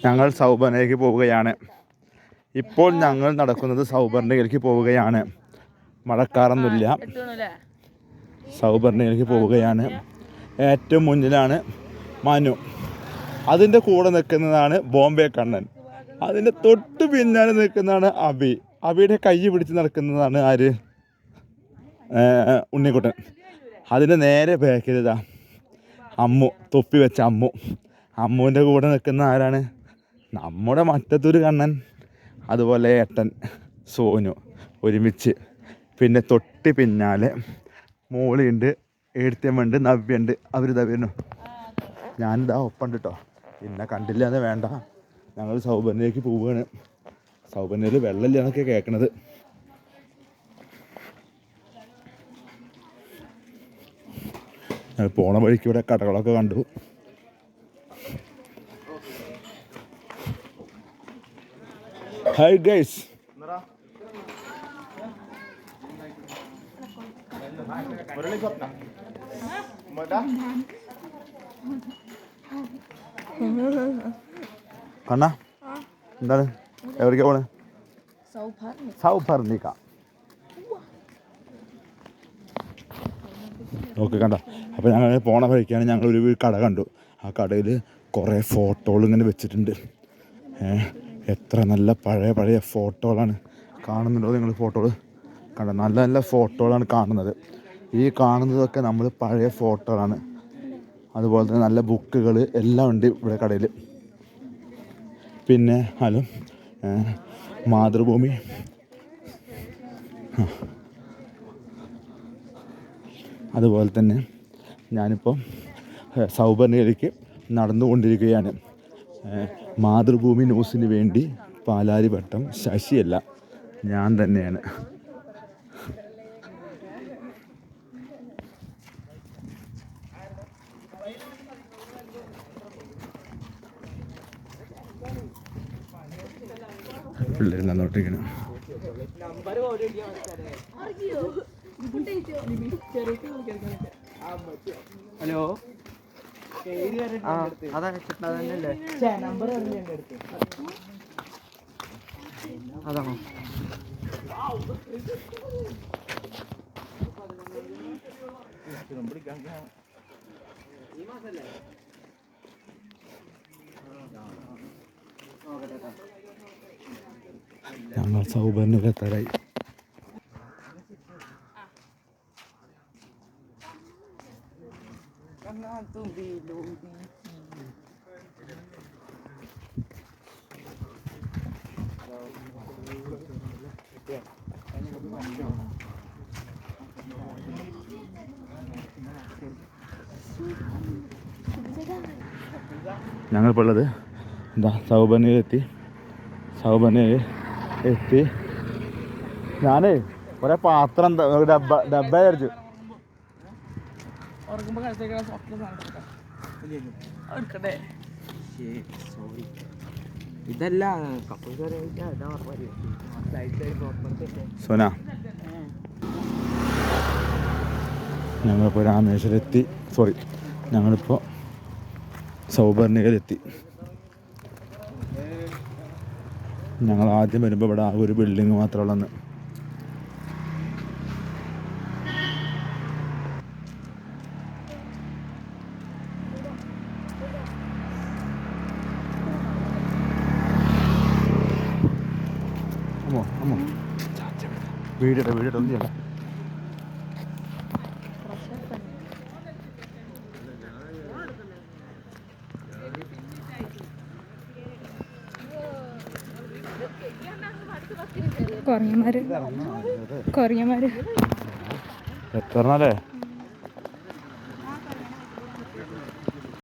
ഞങ്ങൾ സൗബർണിലേക്ക് പോവുകയാണ്. ഇപ്പോൾ ഞങ്ങൾ നടക്കുന്നത് സൗബർണിലേക്ക് പോവുകയാണ്. മഴക്കാറൊന്നുമില്ല. സൗബർണിലേക്ക് പോവുകയാണ്. ഏറ്റവും മുന്നിലാണ് മനു. അതിൻ്റെ കൂടെ നിൽക്കുന്നതാണ് ബോംബെ കണ്ണൻ. അതിൻ്റെ തൊട്ട് പിന്നാലെ നിൽക്കുന്നതാണ് അബി. അബിയുടെ കൈ പിടിച്ച് നടക്കുന്നതാണ് ആര്? ഉണ്ണിക്കുട്ടൻ. അതിന് നേരെ ബാക്കിലിതാ അമ്മു, തൊപ്പി വെച്ച അമ്മു. അമ്മുവിൻ്റെ കൂടെ നിൽക്കുന്ന ആരാണ്? നമ്മുടെ മറ്റത്തൊരു കണ്ണൻ, അതുപോലെ ഏട്ടൻ സോനു ഒരുമിച്ച്. പിന്നെ തൊട്ട് പിന്നാലെ മോളിയുണ്ട്, എഴുത്തമ്മയുണ്ട്, നവ്യുണ്ട്. അവരിതാ വരുന്നു. ഞാനിതാ ഒപ്പുണ്ട് കേട്ടോ. പിന്നെ കണ്ടില്ല എന്ന് വേണ്ട. ഞങ്ങൾ സൗബർണിലേക്ക് പോവുകയാണ്. സൗബർണിയിൽ വെള്ളമില്ല എന്നൊക്കെ കേൾക്കണത്. പോണ വഴിക്ക് ഇവിടെ കടകളൊക്കെ കണ്ടു. ഹായ് ഗൈസ്, കണ്ണ എന്താണ്? എവിടേക്കാ പോണേ? സൗബർണിക. ഓക്കെ, കണ്ട. അപ്പോൾ ഞങ്ങൾ പോണ വഴിക്കാണ് ഞങ്ങളൊരു കട കണ്ടു. ആ കടയിൽ കുറേ ഫോട്ടോകൾ ഇങ്ങനെ വെച്ചിട്ടുണ്ട്. എത്ര നല്ല പഴയ ഫോട്ടോകളാണ് കാണുന്നുണ്ടോ നിങ്ങൾ? ഫോട്ടോകൾ കണ്ട, നല്ല നല്ല ഫോട്ടോകളാണ് കാണുന്നത്. ഈ കാണുന്നതൊക്കെ നമ്മൾ പഴയ ഫോട്ടോകളാണ്. അതുപോലെ തന്നെ നല്ല ബുക്കുകൾ എല്ലാം ഉണ്ട് ഇവിടെ കടയിൽ. പിന്നെ ഹലോ മാതൃഭൂമി, അതുപോലെ തന്നെ ഞാനിപ്പോൾ സൗബർണികയിലേക്ക് നടന്നുകൊണ്ടിരിക്കുകയാണ്. മാതൃഭൂമി ന്യൂസിന് വേണ്ടി പാലാരിവട്ടം ശശിയല്ല, ഞാൻ തന്നെയാണ്. പിള്ളേർ നന്നോട്ടിരിക്കണം. ഹലോ, അതാണ് അതാണോ? ഞങ്ങൾ സൗബർണികത്തരായി. ഞങ്ങളിപ്പോൾ ഉള്ളത് എന്താ സൗബർണികയിലെത്തി. ഞാനേ കുറേ പാത്രം ഡബ്ബ വിചാരിച്ചു. ഇതല്ല സോന, ഞങ്ങളിപ്പോൾ രാമേശ്വരത്തി, ഞങ്ങളിപ്പോൾ സൗബർണികയിലെത്തി. ഞങ്ങൾ ആദ്യം വരുമ്പോൾ ഇവിടെ ആ ഒരു ബിൽഡിങ് മാത്രമുള്ളന്ന്. വീടിട്ടെ ഒന്നും ചെയ്യണം. കൊറിയന്മാര് എത്രണ്ണല്ലേ?